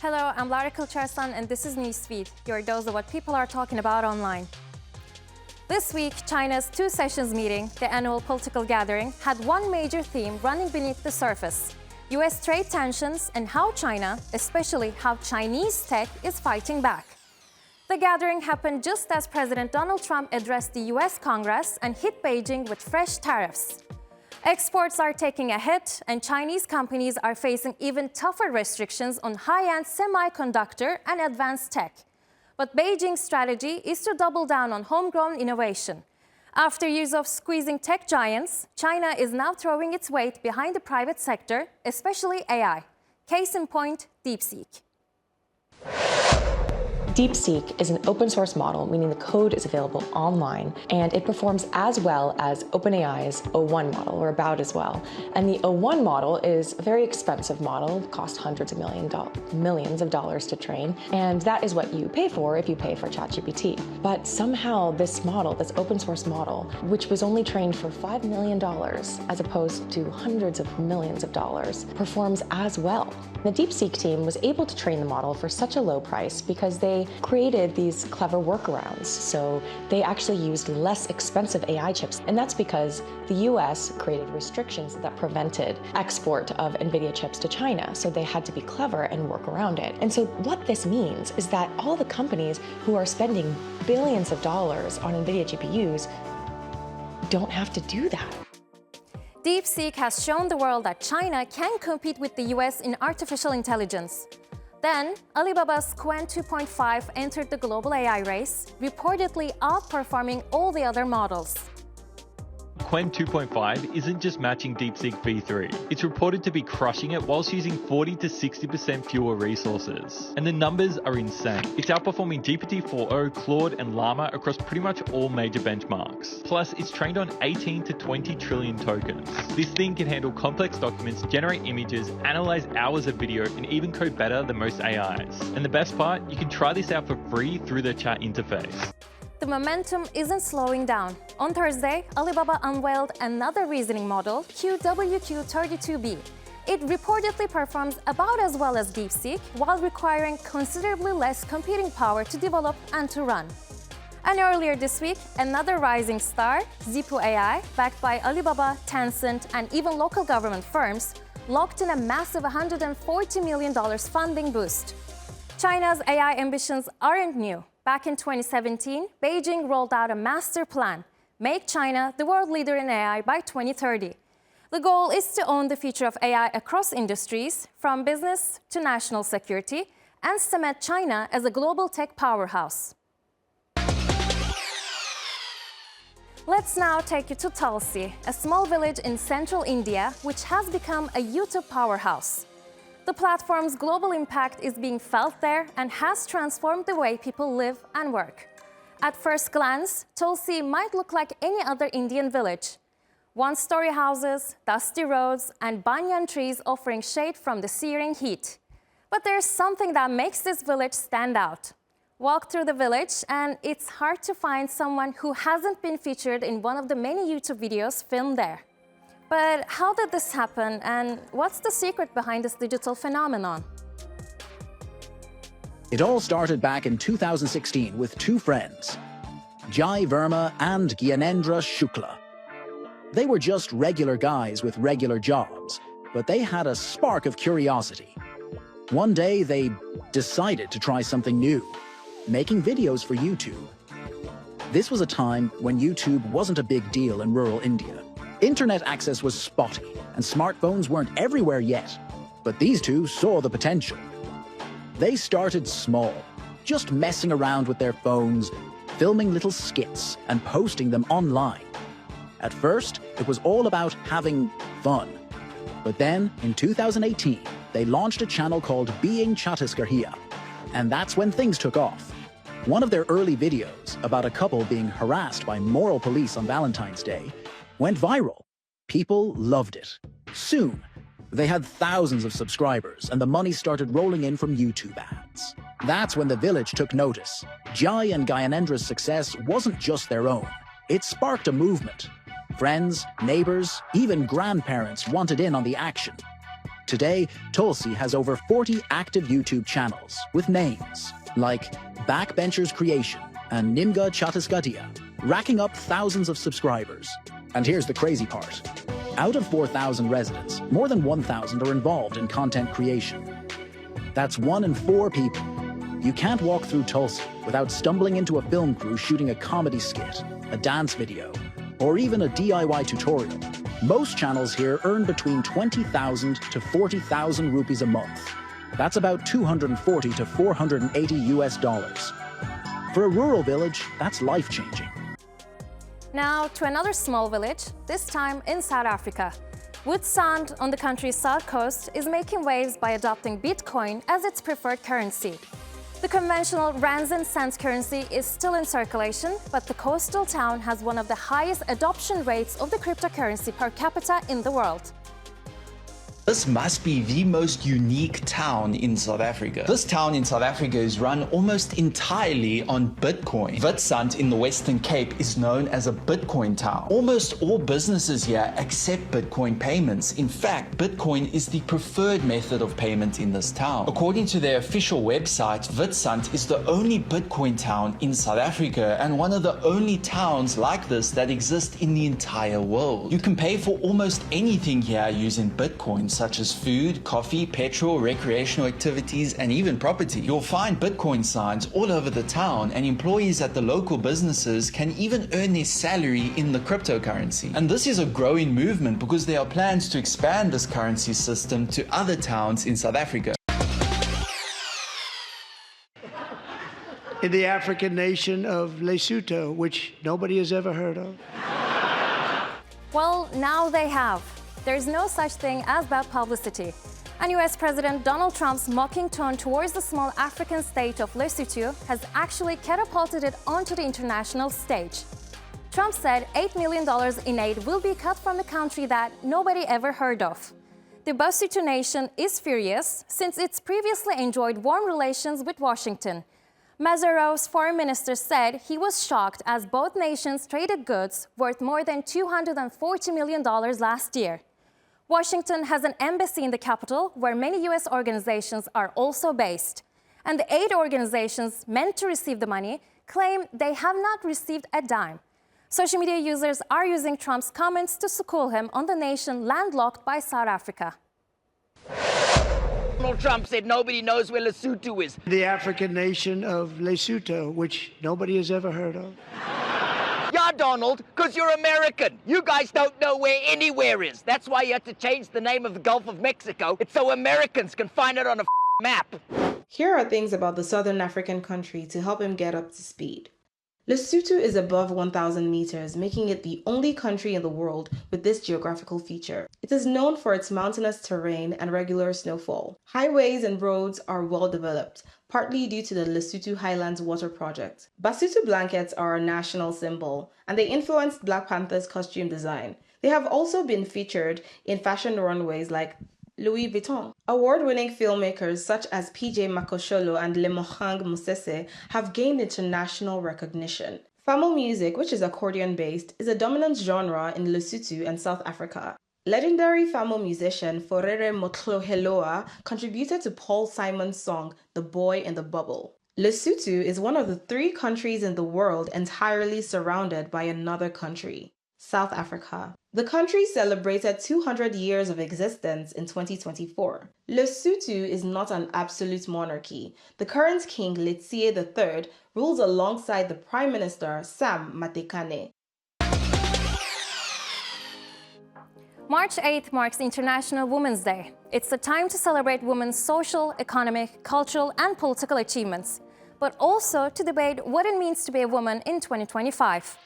Hello, I'm Lara Kulcharsan and this is Newsfeed, your dose of what people are talking about online. This week, China's Two Sessions meeting, the annual political gathering, had one major theme running beneath the surface: US trade tensions and how China, especially how Chinese tech, is fighting back. The gathering happened just as President Donald Trump addressed the US Congress and hit Beijing with fresh tariffs. Exports are taking a hit, and Chinese companies are facing even tougher restrictions on high-end semiconductor and advanced tech. But Beijing's strategy is to double down on homegrown innovation. After years of squeezing tech giants, China is now throwing its weight behind the private sector, especially AI. Case in point, DeepSeek. DeepSeek is an open source model, meaning the code is available online, and it performs as well as OpenAI's O1 model, or about as well. And the O1 model is a very expensive model, costs hundreds of millions of dollars to train, and that is what you pay for if you pay for ChatGPT. But somehow this model, this open source model, which was only trained for $5 million as opposed to hundreds of millions of dollars, performs as well. The DeepSeek team was able to train the model for such a low price because they created these clever workarounds. So they actually used less expensive AI chips, and that's because the US created restrictions that prevented export of NVIDIA chips to China. So they had to be clever and work around it. And so what this means is that all the companies who are spending billions of dollars on NVIDIA GPUs don't have to do that. DeepSeek has shown the world that China can compete with the US in artificial intelligence. Then, Alibaba's Qwen 2.5 entered the global AI race, reportedly outperforming all the other models. Qwen 2.5 isn't just matching DeepSeek V3. It's reported to be crushing it whilst using 40 to 60% fewer resources. And the numbers are insane. It's outperforming GPT-4o, Claude, and Llama across pretty much all major benchmarks. Plus, it's trained on 18 to 20 trillion tokens. This thing can handle complex documents, generate images, analyze hours of video, and even code better than most AIs. And the best part, you can try this out for free through the chat interface. The momentum isn't slowing down. On Thursday, Alibaba unveiled another reasoning model, QWQ32B. It reportedly performs about as well as DeepSeek, while requiring considerably less computing power to develop and to run. And earlier this week, another rising star, Zhipu AI, backed by Alibaba, Tencent, and even local government firms, locked in a massive $140 million funding boost. China's AI ambitions aren't new. Back in 2017, Beijing rolled out a master plan: make China the world leader in AI by 2030. The goal is to own the future of AI across industries, from business to national security, and cement China as a global tech powerhouse. Let's now take you to Tulsi, a small village in central India, which has become a YouTube powerhouse. The platform's global impact is being felt there and has transformed the way people live and work. At first glance, Tulsi might look like any other Indian village. One-story houses, dusty roads, and banyan trees offering shade from the searing heat. But there's something that makes this village stand out. Walk through the village, and it's hard to find someone who hasn't been featured in one of the many YouTube videos filmed there. But how did this happen, and what's the secret behind this digital phenomenon? It all started back in 2016 with two friends, Jai Verma and Gyanendra Shukla. They were just regular guys with regular jobs, but they had a spark of curiosity. One day, they decided to try something new, making videos for YouTube. This was a time when YouTube wasn't a big deal in rural India. Internet access was spotty, and smartphones weren't everywhere yet. But these two saw the potential. They started small, just messing around with their phones, filming little skits and posting them online. At first, it was all about having fun. But then, in 2018, they launched a channel called Being Chhattisgarhia, and that's when things took off. One of their early videos, about a couple being harassed by moral police on Valentine's Day, went viral. People loved it. Soon, they had thousands of subscribers, and the money started rolling in from YouTube ads. That's when the village took notice. Jai and Gyanendra's success wasn't just their own. It sparked a movement. Friends, neighbors, even grandparents wanted in on the action. Today, Tulsi has over 40 active YouTube channels with names like Backbenchers Creation and Nimga Chhattisgarhia, racking up thousands of subscribers. And here's the crazy part. Out of 4,000 residents, more than 1,000 are involved in content creation. That's 1 in 4 people. You can't walk through Tulsi without stumbling into a film crew shooting a comedy skit, a dance video, or even a DIY tutorial. Most channels here earn between 20,000 to 40,000 rupees a month. That's about 240 to 480 US dollars. For a rural village, that's life-changing. Now to another small village, this time in South Africa. Woodsand on the country's south coast is making waves by adopting Bitcoin as its preferred currency. The conventional rands and cents currency is still in circulation, but the coastal town has one of the highest adoption rates of the cryptocurrency per capita in the world. This must be the most unique town in South Africa. This town in South Africa is run almost entirely on Bitcoin. Witwatersrand in the Western Cape is known as a Bitcoin town. Almost all businesses here accept Bitcoin payments. In fact, Bitcoin is the preferred method of payment in this town. According to their official website, Witwatersrand is the only Bitcoin town in South Africa and one of the only towns like this that exist in the entire world. You can pay for almost anything here using Bitcoin, such as food, coffee, petrol, recreational activities, and even property. You'll find Bitcoin signs all over the town, and employees at the local businesses can even earn their salary in the cryptocurrency. And this is a growing movement because there are plans to expand this currency system to other towns in South Africa. In the African nation of Lesotho, which nobody has ever heard of. Well, now they have. There's no such thing as bad publicity. And US President Donald Trump's mocking tone towards the small African state of Lesotho has actually catapulted it onto the international stage. Trump said $8 million in aid will be cut from the country that nobody ever heard of. The Lesotho nation is furious since it's previously enjoyed warm relations with Washington. Mazaro's foreign minister said he was shocked as both nations traded goods worth more than $240 million last year. Washington has an embassy in the capital where many US organizations are also based. And the aid organizations meant to receive the money claim they have not received a dime. Social media users are using Trump's comments to school him on the nation landlocked by South Africa. Donald Trump said nobody knows where Lesotho is. The African nation of Lesotho, which nobody has ever heard of. Yeah, Donald, because you're American. You guys don't know where anywhere is. That's why you had to change the name of the Gulf of Mexico. It's so Americans can find it on a map. Here are things about the southern African country to help him get up to speed. Lesotho is above 1,000 meters, making it the only country in the world with this geographical feature. It is known for its mountainous terrain and regular snowfall. Highways and roads are well developed, partly due to the Lesotho Highlands Water Project. Basuto blankets are a national symbol, and they influenced Black Panther's costume design. They have also been featured in fashion runways like Louis Vuitton. Award-winning filmmakers such as PJ Makosholo and Lemohang Mosese have gained international recognition. Famo music, which is accordion-based, is a dominant genre in Lesotho and South Africa. Legendary Famo musician Forere Motloheloa contributed to Paul Simon's song The Boy in the Bubble. Lesotho is one of the 3 countries in the world entirely surrounded by another country, South Africa. The country celebrated 200 years of existence in 2024. Lesotho is not an absolute monarchy. The current king, Letsie III, rules alongside the Prime Minister, Sam Matekane. March 8th marks International Women's Day. It's a time to celebrate women's social, economic, cultural, and political achievements, but also to debate what it means to be a woman in 2025.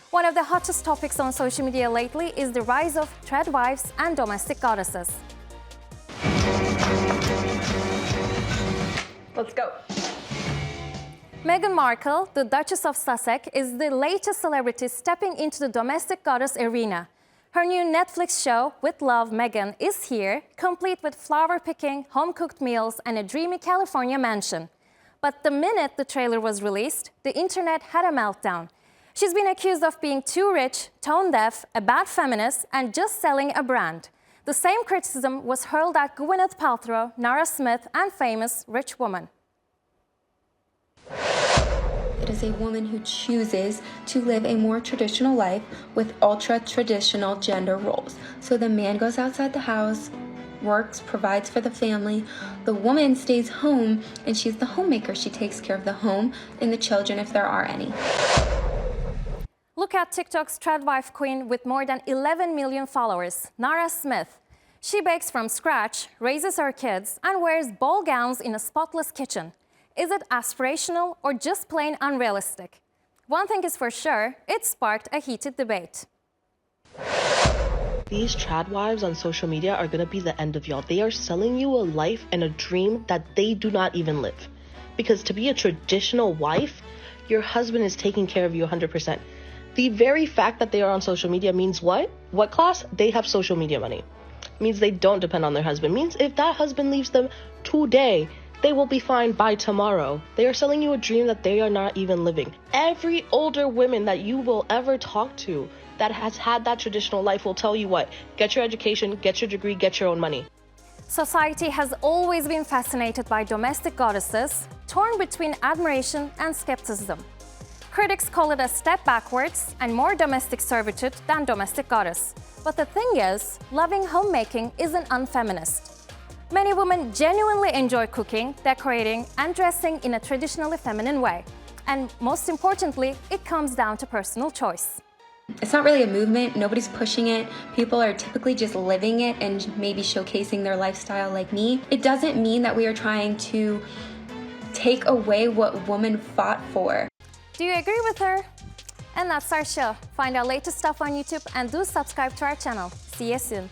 One of the hottest topics on social media lately is the rise of thread wives and domestic goddesses. Let's go. Meghan Markle, the Duchess of Sussex, is the latest celebrity stepping into the domestic goddess arena. Her new Netflix show, With Love, Meghan, is here, complete with flower picking, home-cooked meals, and a dreamy California mansion. But the minute the trailer was released, the internet had a meltdown. She's been accused of being too rich, tone deaf, a bad feminist, and just selling a brand. The same criticism was hurled at Gwyneth Paltrow, Nara Smith, and famous rich woman. It is a woman who chooses to live a more traditional life with ultra-traditional gender roles. So the man goes outside the house, works, provides for the family. The woman stays home and she's the homemaker. She takes care of the home and the children if there are any. Look at TikTok's Threadwife queen with more than 11 million followers, Nara Smith. She bakes from scratch, raises her kids, and wears ball gowns in a spotless kitchen. Is it aspirational or just plain unrealistic? One thing is for sure, it sparked a heated debate. These trad wives on social media are gonna be the end of y'all. They are selling you a life and a dream that they do not even live. Because to be a traditional wife, your husband is taking care of you 100%. The very fact that they are on social media means what? What class? They have social media money. Means they don't depend on their husband. Means if that husband leaves them today, they will be fine by tomorrow. They are selling you a dream that they are not even living. Every older woman that you will ever talk to that has had that traditional life will tell you what? Get your education, get your degree, get your own money. Society has always been fascinated by domestic goddesses, torn between admiration and skepticism. Critics call it a step backwards and more domestic servitude than domestic goddess. But the thing is, loving homemaking isn't unfeminist. Many women genuinely enjoy cooking, decorating, and dressing in a traditionally feminine way. And most importantly, it comes down to personal choice. It's not really a movement, nobody's pushing it. People are typically just living it and maybe showcasing their lifestyle like me. It doesn't mean that we are trying to take away what women fought for. Do you agree with her? And that's our show. Find our latest stuff on YouTube and do subscribe to our channel. See you soon.